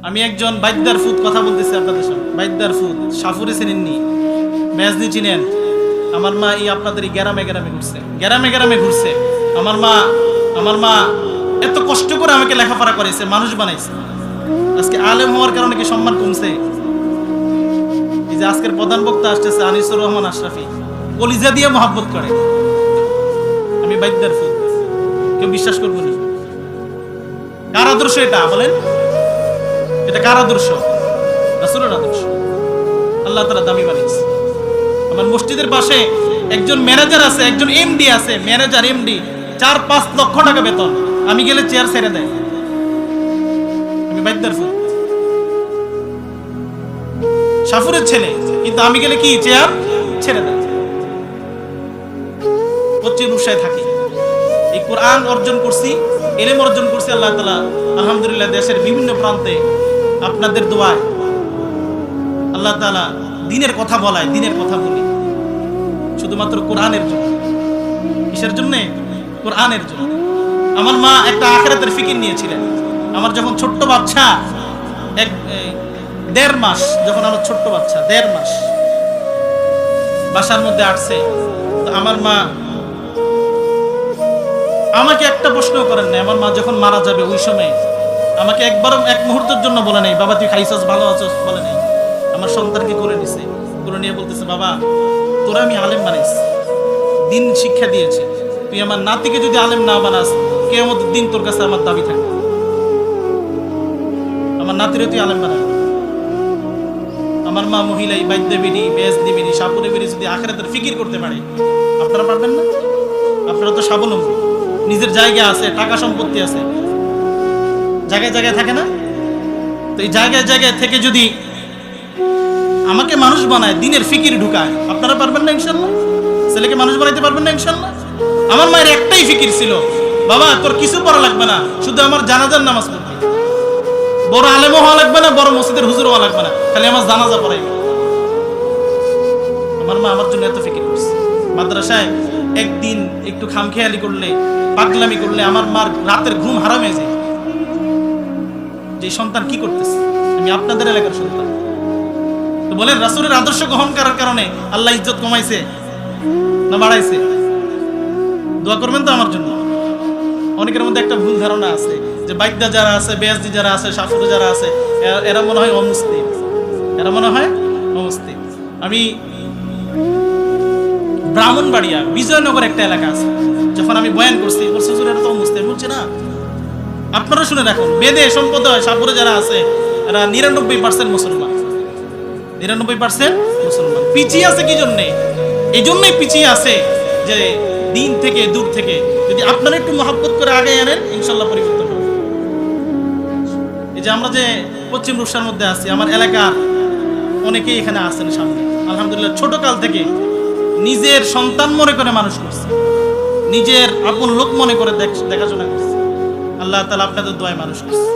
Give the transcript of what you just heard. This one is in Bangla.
আমি একজন বাইদ্দার ফুত কথা বলতেছি আপনাদের সামনে। বাইদ্দার ফুত সাফুরে চিনেননি, মেজনি চিনেন। আমার মা এই আপনাদের এই গ্রামে গ্রামে ঘুরছে, গ্রামে গ্রামে ঘুরছে। আমার মা এত কষ্ট করে আমাকে লেখাপড়া করেছে, মানুষ বানাইছে। আজকে আলেম হওয়ার কারণে কি সম্মান কমছে? এই যে আজকের প্রধান বক্তা আসতেছে আনিসুর রহমান আশরাফি, কলিজা দিয়ে মহব্বত করে। আমি বাইদ্দার ফুত, কেউ বিশ্বাস করবো না। কার আদর্শ এটা বলেন? এটা কার আদর্শ? রাসূলের আদর্শ। আল্লাহ তাআলা দামি বানিয়েছে। আমার মসজিদের পাশে একজন ম্যানেজার আছে, একজন এমডি আছে, ম্যানেজার এমডি, 4-5 লক্ষ টাকা বেতন। আমি গেলে চেয়ার ছেড়ে দেয়। আমি বাইদ্দার ফুত, সাফুরের ছেলে, কিন্তু আমি গেলে কি চেয়ার ছেড়ে দেয়। পশ্চিম উৎসাহে থাকি। এই কোরআন অর্জন করছি, ইলম অর্জন করছি। আল্লাহ তাআলা আলহামদুলিল্লাহ দেশের বিভিন্ন প্রান্তে আপনাদের দোয়ায় আল্লাহ তাআলা দ্বীনের কথা বলায়, দ্বীনের কথা বলি শুধুমাত্র কোরআনের জন্য। কিসের জন্য? কোরআনের জন্য। আমার মা একটা আখিরাতের ফিকির নিয়েছিলেন। আমার যখন ছোট্ট বাচ্চা, 1.5 মাস, যখন আমার ছোট্ট বাচ্চা 1.5 মাস বাসার মধ্যে আসছে, তো আমার মা আমাকে একটা প্রশ্ন করেন না। আমার মা যখন মারা যাবে ওই সময় আমাকে একবারও এক মুহূর্তের জন্য বলে নাই, বাবা তুই খাইছস, ভালো আছস, বলে নাই। আমার সন্তানকে করে নিছে, করে নিয়ে বলতেছে, বাবা তোরা আমি আলেম বানাইছি, দিন শিক্ষা দিয়েছে, তুই আমার নাতিকে যদি আলেম না বানাস, কিয়ামতের দিন তোর কাছে আমার দাবি থাকবে। আমার নাতিরে তুই আলেম বানাবি। আমার মা মহিলা বাইদ্যবিনী, বেজদিবিনী, সাপুরেবিনী যদি আখিরাতের ফিকির করতে পারে, আপনারা পারবেন না? আপনারা তো স্বাবলম্বী, নিজের জায়গা আছে, টাকা সম্পত্তি আছে, জায়গায় জায়গায় থাকে না? তো এই জায়গায় জায়গায় থেকে যদি আমাকে মানুষ বানায়, দিনের ফিকির ঢুকায়, আপনারা পারবেন না ইনশাল্লাহ? ছেলেকে মানুষ বানাইতে পারবেন না ইনশাল্লাহ? আমার মায়ের একটাই ফিকির ছিল, বাবা তোর কিছু পড়া লাগবে না, শুধু আমার জানাজার নামাজ পড়বি। বড় আলেমও হওয়া লাগবে না, বড় মসজিদের হুজুর হওয়া লাগবে না, খালি আমার জানাজা পড়াইবে। আমার মা আমার জন্য এত ফিকির করছে। মাদ্রাসায় একদিন একটু খামখেয়ালি করলে, পাগলামি করলে আমার মার রাতের ঘুম হারাম হয়ে যায়। যে সন্তান কি করতেছে? আমি আপনাদের এলাকার সন্তান। তো বলেন, রাসূলের আদর্শ গ্রহণ করার কারণে আল্লাহ ইজ্জত কমাইছে না বাড়াইছে? দোয়া করবেন তো আমার জন্য। অনেকের মধ্যে একটা ভুল ধারণা আছে যে বাইদ্যা যারা আছে, বেয়াজদি যারা আছে, সাফুরে যারা আছে, এরা মনে হয় অমুসলিম, এরা মনে হয় অমুসলিম। আমি ব্রাহ্মণবাড়িয়া বিজয়নগর একটা এলাকা আছে, যখন আমি বয়ান করছি, বলছি হুজুর এরা তো অমুসলিম। বলছে না, আপনারা শুনে রাখুন, বেদে সম্প্রদায় সাপুরে যারা আছে এরা 99% মুসলমান, 99% মুসলমান। পিছিয়ে আছে কি জন্যে? এই জন্যই পিছিয়ে আছে যে দিন থেকে, দূর থেকে যদি আপনারা একটু মহব্বত করে আগে আনেন, ইনশাল্লাহ পরিবর্তন হবে। এই যে আমরা যে পশ্চিম রূপসার মধ্যে আছি, আমার এলাকার অনেকেই এখানে আছেন সামনে, আলহামদুলিল্লাহ ছোট কাল থেকে নিজের সন্তান মনে করে মানুষ করছে, নিজের আপন লোক মনে করে দেখাশোনা করছে। আল্লাহ তাআলা আপনাদের দোয়ায় মানুষ করছে।